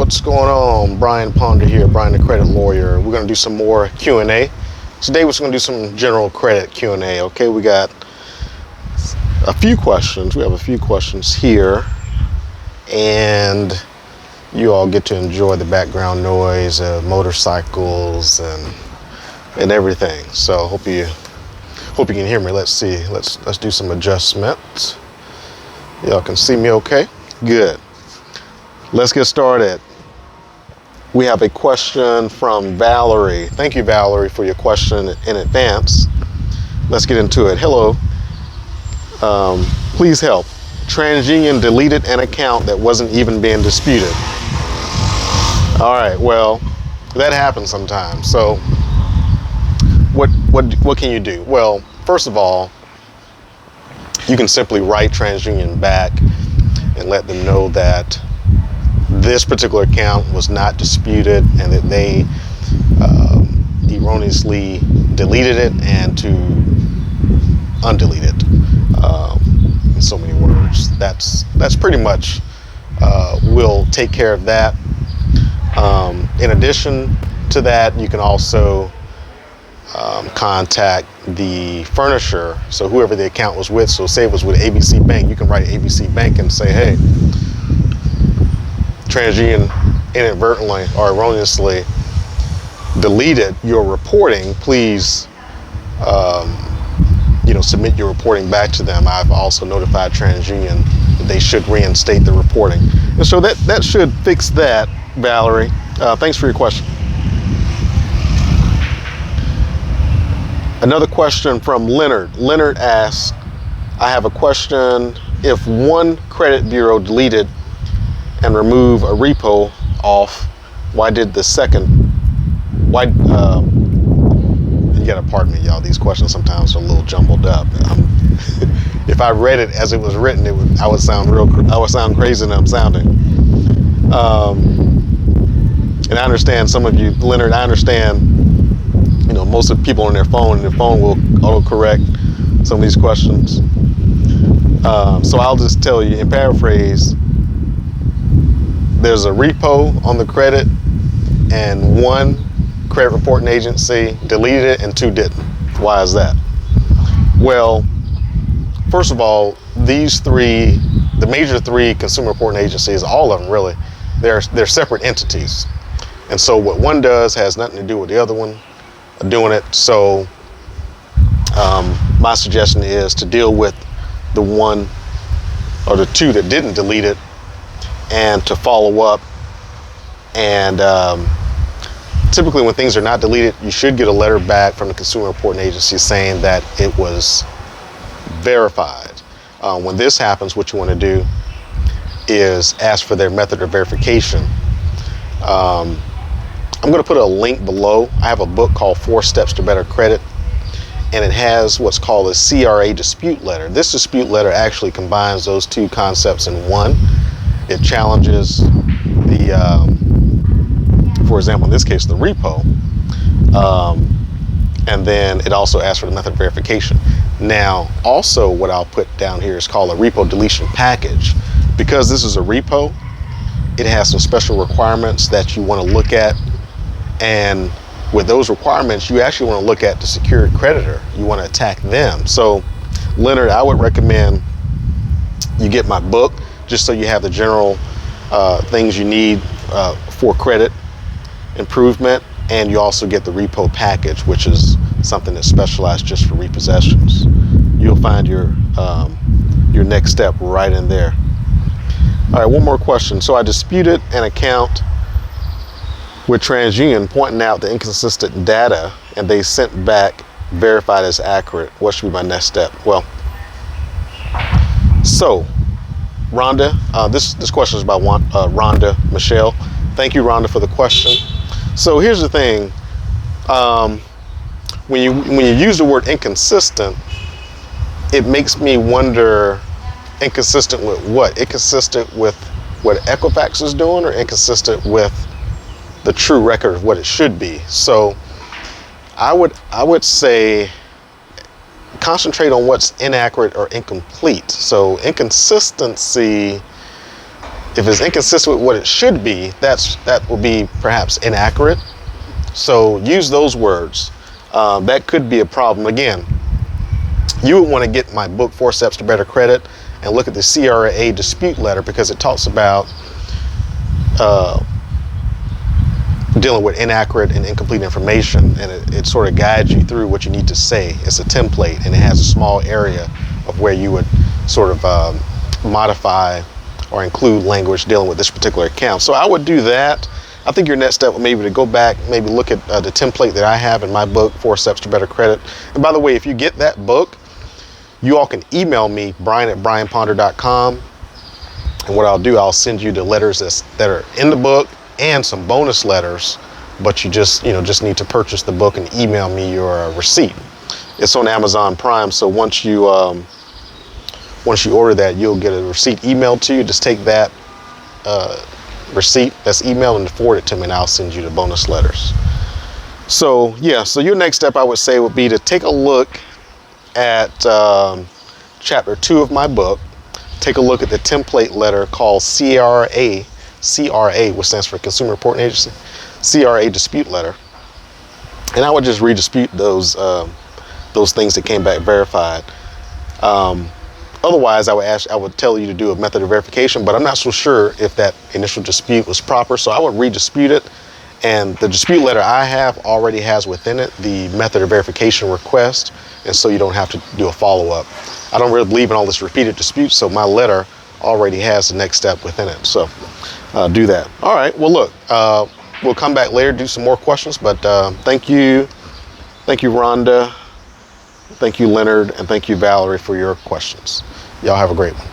what's going on? Brian Ponder here, Brian the Credit Lawyer. We're gonna do some more Q&A. Today we're just gonna do some general credit Q&A, okay? We got a few questions. We have a few questions here, and you all get to enjoy the background noise of motorcycles and everything. So hope you can hear me. Let's see. Let's do some adjustments. Y'all can see me okay? Good. Let's get started. We have a question from Valerie. Thank you, Valerie, for your question in advance. Let's get into it. Hello. Please help. TransUnion deleted an account that wasn't even being disputed. All right, well, that happens sometimes. So what can you do? Well, first of all, you can simply write TransUnion back and let them know that this particular account was not disputed and that they erroneously deleted it and to undelete it. In so many words, that's pretty much will take care of that. In addition to that, you can also contact the furnisher. So whoever the account was with, so say it was with ABC Bank, you can write ABC Bank and say, hey, TransUnion inadvertently or erroneously deleted your reporting. Please, submit your reporting back to them. I've also notified TransUnion that they should reinstate the reporting. And so that should fix that, Valerie. Thanks for your question. Another question from Leonard. Leonard asks, I have a question. If one credit bureau deleted and remove a repo off, why did the second, you gotta pardon me, y'all, these questions sometimes are a little jumbled up. If I read it as it was written, I would sound crazy than I'm sounding. And I understand some of you, Leonard, I understand, most of the people on their phone will autocorrect some of these questions. So I'll just tell you in paraphrase, there's a repo on the credit and one credit reporting agency deleted it and two didn't. Why is that? Well, first of all, the major three consumer reporting agencies, all of them really, they're separate entities. And so what one does has nothing to do with the other one doing it. So my suggestion is to deal with the one or the two that didn't delete it and to follow up. And typically when things are not deleted, you should get a letter back from the consumer reporting agency saying that it was verified. When this happens, what you want to do is ask for their method of verification. I'm going to put a link below. I have a book called 4 Steps to Better Credit, and it has what's called a CRA dispute letter. This dispute letter actually combines those two concepts in one. It challenges for example, in this case, the repo, and then it also asks for the method of verification. Now, also what I'll put down here is called a repo deletion package. Because this is a repo, it has some special requirements that you want to look at. And with those requirements, you actually want to look at the secured creditor. You want to attack them. So, Leonard, I would recommend you get my book just so you have the general things you need for credit improvement, and you also get the repo package, which is something that's specialized just for repossessions. You'll find your next step right in there. All right, one more question. So I disputed an account with TransUnion pointing out the inconsistent data, and they sent back verified as accurate. What should be my next step? Well, so Rhonda, this question is by Rhonda Michelle. Thank you, Rhonda, for the question. So here's the thing. When you use the word inconsistent, it makes me wonder, inconsistent with what? Inconsistent with what Equifax is doing, or inconsistent with the true record of what it should be? So I would say concentrate on what's inaccurate or incomplete. So inconsistency If it's inconsistent with what it should be, that will be perhaps inaccurate. So use those words. That could be a problem. Again, you would want to get my book, 4 Steps to Better Credit, and look at the CRA dispute letter, because it talks about dealing with inaccurate and incomplete information, and it sort of guides you through what you need to say. It's a template, and it has a small area of where you would sort of modify or include language dealing with this particular account. So I would do that. I think your next step would maybe to go back, maybe look at the template that I have in my book, 4 Steps to Better Credit. And by the way, if you get that book, you all can email me, brian@brianponder.com. And what I'll do, I'll send you the letters that are in the book and some bonus letters, but you just need to purchase the book and email me your receipt. It's on Amazon Prime, so once you order that, you'll get a receipt emailed to you. Just take that receipt that's emailed and forward it to me, and I'll send you the bonus letters. So yeah, so your next step, I would say, would be to take a look at chapter 2 of my book. Take a look at the template letter called CRA, which stands for Consumer Reporting Agency, CRA dispute letter. And I would just redispute those things that came back verified. Otherwise, I would tell you to do a method of verification, but I'm not so sure if that initial dispute was proper, so I would redispute it. And the dispute letter I have already has within it the method of verification request, and so you don't have to do a follow-up. I don't really believe in all this repeated disputes, so my letter already has the next step within it. So do that. All right, well, look, we'll come back later, do some more questions, but thank you, Rhonda, thank you, Leonard, and thank you, Valerie, for your questions. Y'all have a great one.